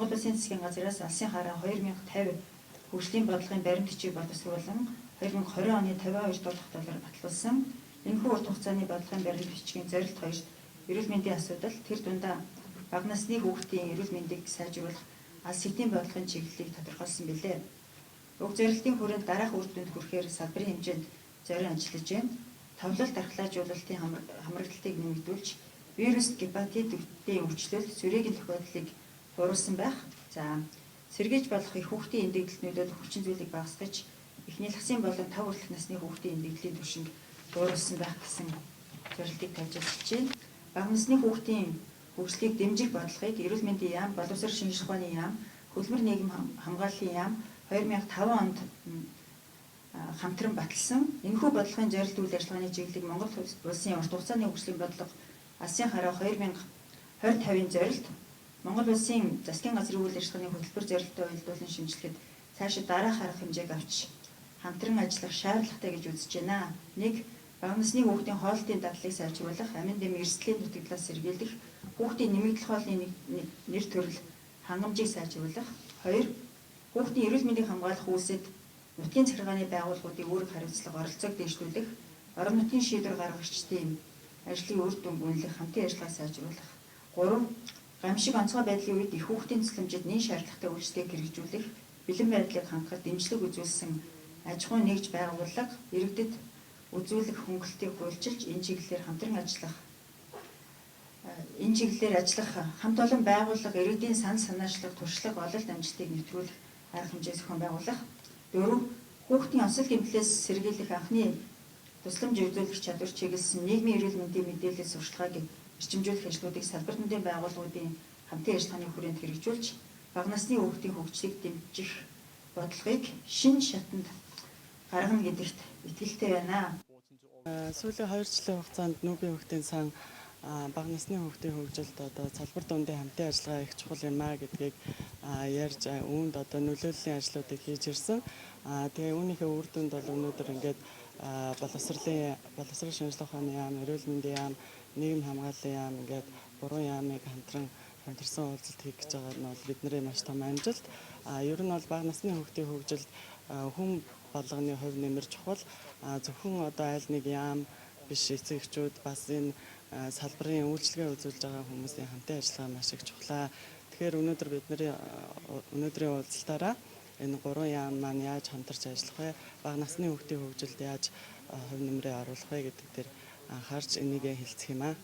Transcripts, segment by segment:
Монгол Улсын засгийн газраас алсын хараа 2050 хөгжлийн бодлогын баримт бичиг боловсруулан 2020 оны 52 дугаар хуулиар батлуулсан. Энэхүү урт хугацааны бодлогын баримт бичгийн зорилт хоёрт эрүүл мэндийн асуудал, тэр дундаа бага насны хүүхдийн эрүүл мэндийг сайжруулах алс эдийн бодлогын чиглэлийг тодорхойлсон билээ. Уг зорилтын хүрээнд дараах үр дүнд хүрэхээр салбарын хэмжээнд зорин ажиллаж байна. Товлол дархлаажуулалтын хамрагдалтыг нэмэгдүүлж, вирус гепатитийн өвчлөлт, сүрээгийн тохиолдлыг бууруулсан байх. За, сэргээж болох их хүүхдийн эндэгдэлтнүүдэд хүчин зүйлийг багасгаж, эхний лагсын болон 5 хүртэлх насны хүүхдийн эндэгдлийн түвшинг бууруулсан байх гэсэн зорилтыг тавьж ажиллаж байна. Бага насны хүүхдийн хөгжлийг дэмжих бодлогыг эрүүл мэндийн яам, боловсрол шинжилх ухааны яам, хөдөлмөр нийгэм хамгааллын яам 2005 онд хамтран баталсан. Энэхүү бодлогын зорилт үйл ажиллагааны чиглэлийг Монгол Улсын урт хугацааны хөгжлийн бодлого алсын хараа 2020-50-ын зорилт Монгол Улсын засгийн газрын үйл ажиллагааны хөтөлбөр зорилттой уялдуулан шинжилгээд цаашид дараах арга хэмжээг авч хамтран ажиллах шаардлагатай гэж үзэж байна. 1. Бага насны хүүхдийн хоолтын дадлыг сайжруулах, амин дэм эрсдлийн нутагдлаас сэргийлэх, хүүхдийн нэмэгдэх хоолны нэр төрөл хангамжийг сайжруулах. 2. Хүүхдийн эрүүл мэндийг хамгаалах үйлсэд нутгийн захиргааны байгууллагуудын үүрэг хариуцлага оролцоог дэвшүүлэх, орон нутгийн шийдвэр гаргагчдын ажлын үр дүн гүнлэх, хамтын ажиллагаа сайжруулах. 3. Гамшиг онцгой байдлын үед их хүүхдийн тусламжид нийт шаардлагатай үйлчлэгийг хэрэгжүүлэх, бэлэн байдлыг хангахад дэмжлэг үзүүлсэн аж ахуйн нэгж байгууллага, иргэдэд үзүүлэх хөнгөлөлтийг хуульчилж, энэ чиглэлээр ажиллах хамт олон байгууллага, иргэдийн санаачлах, туршлага, ололт амжилтыг нэвтрүүлэх арга хэмжээ зохион байгуулах. 4. Хүүхдийн онцлог гэмтлээс сэргийлэх анхны тусламж үзүүлэх чадвар чиглэсэн нийгмийн эрүүл мэндийн мэдээлэл сурталчилгааг эрчимжүүлэх ажлуудыг салбар нутгийн байгууллагуудын хамтын ажиллагааны хүрээнд хэрэгжүүлж, бага насны хүүхдийн хөгжлийг дэмжих бодлогыг шинэ шатанд гаргана гэдэгт итгэлтэй байна. Сүүлийн 2 жилийн хугацаанд нүүбийн хүүхдийн сан бага насны хүүхдийн хөгжилд салбар дундын хамтын ажиллагаа их чухал юм а гэдгийг ярьж үүнд нөлөөллийн ажлуудыг хийж ирсэн. Тэгээ үүнийхээ үр дүнд бол өнөөдөр ингээд боловсрол шинжилх ухааны яам, эрүүл мэндийн яам, нийгэм хамгааллын яам ингээд 3 яамыг хамтарсан уулзалт хийх гэж байгаа нь бол бидний маш том амжилт. Ер нь бол бага насны хүүхдийн хөгжилд хүн болгоны хувь нэмэр чухал. Зөвхөн айл нэг яам биш, эцэг эхчүүд бас энэ салбарын үйлчлэгээ үзүүлж байгаа хүмүүсийн хамтын ажиллагаа маш их чухлаа. Тэгэхээр өнөөдөр бидний өнөөдрийн уулзалтаараа энэ 3 яам маань яаж хамтарч ажиллах вэ? Бага насны хүүхдийн хөгжилд яаж хувь нэмрээ оруулах вэ гэдэг дээр анхаарч энийг хэлцэх юм аа.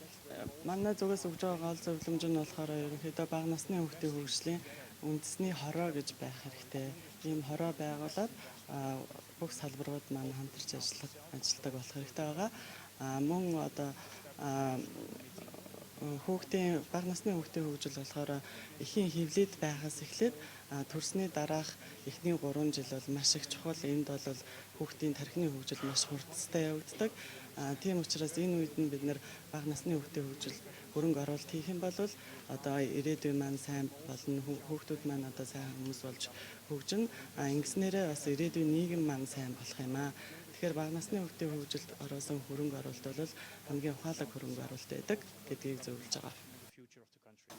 Манай зүгээс өгж байгаа гол зөвлөмж нь болохоор ерөнхийдөө бага насны хүүхдийн хөгжлийн үндэсний хороо гэж байх хэрэгтэй. Ийм хороо байгуулад бүх салбарууд маань хамтарч ажилладаг болох хэрэгтэй байгаа. Мөн бага насны хүүхдийн хөгжил болохоор эхийн хөвлөд байхаас эхлээд төрсний дараах эхний 3 жил бол маш их чухал. Энд бол хүүхдийн тархины хөгжил маш хурдтай явагддаг. Тийм учраас энэ үед нь бид нэр бага насны хүүхдийн хөгжилд хөрөнгө оруулалт хийх юм бол ирээдүйн маань сайн болно, хүүхдүүд маань сайн хүмүүс болж хөгжинэ. Ингэснээрээ бас ирээдүйн нийгэм маань сайн болох юм аа. Тэгэхээр бага насны хүүхдийн хөгжилд ороосон хөрөнгө оруулалт бол хамгийн ухаалаг хөрөнгө оруулалт байдаг гэдгийг зөвлөж байгаа.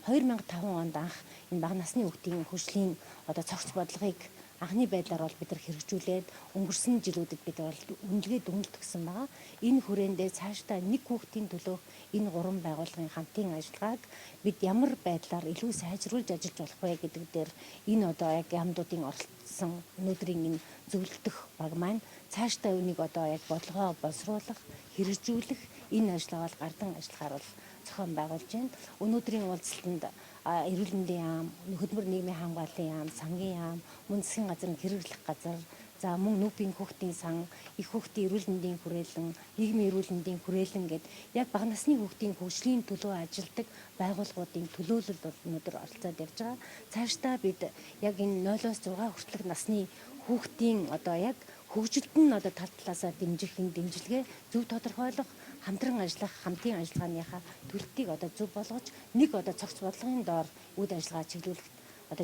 2005 онд анх энэ бага насны хүүхдийн хөгжлийн цогц бодлогыг анхны байдлаар бол бид нар хэрэгжүүлээд өнгөрсөн жилүүдэд бид бол үнэлгээ дүгнэлтгсэн байгаа. Энэ хүрээндээ цаашдаа нэг хүүхдийн төлөө энэ 3 байгууллагын хамтын ажиллагааг бид ямар байдлаар илүү сайжруулж ажиллаж болох вэ гэдэг дээр энэ яг яамдуудын оролцсон өнөөдрийн энэ зөвлөлдөх баг маань цаашдаа үнийг яг бодлогоо боловсруулах, хэрэгжүүлэх энэ ажиллагаа бол гардан ажиллахаар бол зохион байгуулж байна. Өнөөдрийн уулзалтанд эрүүл мэндийн яам, хөдөлмөр нийгмийн хамгааллын яам, сангийн яам, мөн засгийн газрын хэрэглэх газар, за мөн нүүбийн хүүхдийн сан, их хүүхдийн эрүүл мэндийн хүрээлэн, нийгмийн эрүүл мэндийн хүрээлэн гэд яг бага насны хүүхдийн хөгжлийн төлөө ажилдаг байгууллагуудын төлөөлөл бол өнөөдөр оролцоод явж байгаа. Цаашдаа бид яг энэ 0-6 хүртэлх насны хүүхдийн яг хөгжилд нь тал талаасаа дэмжих энэ дэмжлэгээ зөв тодорхойлох, хамтран ажиллах, хамтын ажиллагааныхаа төлөлтийг зөв болгож нэг цогц бодлогын доор үйл ажиллагаа чиглүүлэх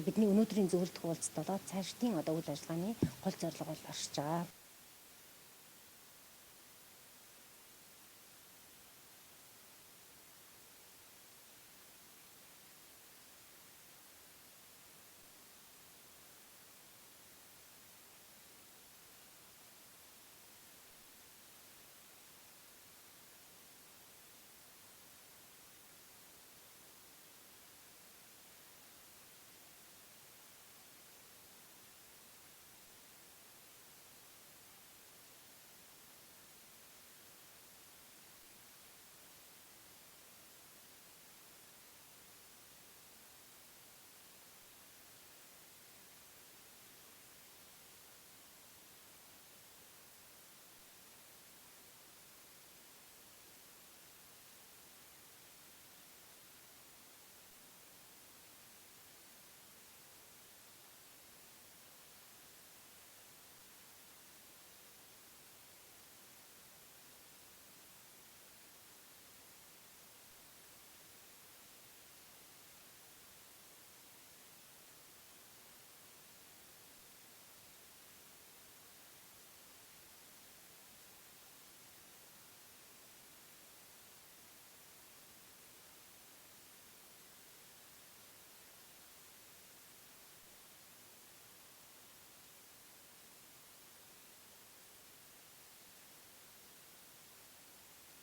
бидний өнөөдрийн зөвлөлт уулзалт болоод цаашдын үйл ажиллагааны гол зорилго бол оршиж байгаа.